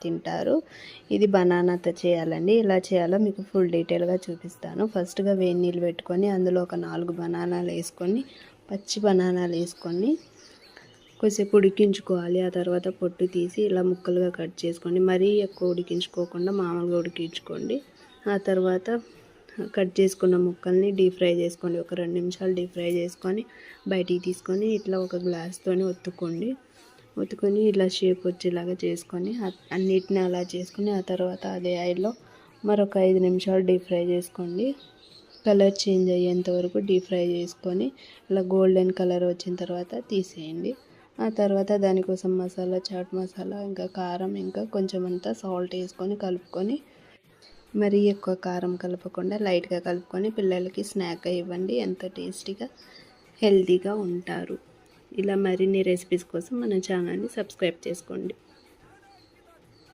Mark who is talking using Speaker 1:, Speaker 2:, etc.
Speaker 1: తింటారు. ఇది బనానాతో చేయాలండి. ఎలా చేయాలో మీకు ఫుల్ డీటెయిల్గా చూపిస్తాను. ఫస్ట్గా వేడి నీళ్ళు పెట్టుకొని అందులో ఒక 4 బనానాలు వేసుకొని, పచ్చి బనానాలు వేసుకొని కొద్దిసేపు ఉడికించుకోవాలి. ఆ తర్వాత పొట్టు తీసి ఇలా ముక్కలుగా కట్ చేసుకోండి. మరీ ఎక్కువ ఉడికించుకోకుండా మామూలుగా ఉడికించుకోండి. ఆ తర్వాత కట్ చేసుకున్న ముక్కల్ని డీప్ ఫ్రై చేసుకోండి. ఒక 2 నిమిషాలు డీప్ ఫ్రై చేసుకొని బయటికి తీసుకొని ఇట్లా ఒక గ్లాస్తోని ఒత్తుకొని ఇలా షేప్ వచ్చేలాగా చేసుకొని అన్నిటిని అలా చేసుకొని ఆ తర్వాత అదే ఆయిల్లో మరొక 5 నిమిషాలు డీప్ ఫ్రై చేసుకోండి. కలర్ చేంజ్ అయ్యేంత వరకు డీప్ ఫ్రై చేసుకొని ఇలా గోల్డెన్ కలర్ వచ్చిన తర్వాత తీసేయండి. ఆ తర్వాత దానికోసం మసాలా, చాట్ మసాలా, ఇంకా కారం, ఇంకా కొంచెం అంతా సాల్ట్ వేసుకొని కలుపుకొని, మరీ ఎక్కువ కారం కలపకుండా లైట్గా కలుపుకొని పిల్లలకి స్నాక్గా ఇవ్వండి. ఎంతో టేస్టీగా హెల్తీగా ఉంటారు. ఇలా మరిన్ని రెసిపీస్ కోసం మన ఛానల్ని సబ్స్క్రైబ్ చేసుకోండి.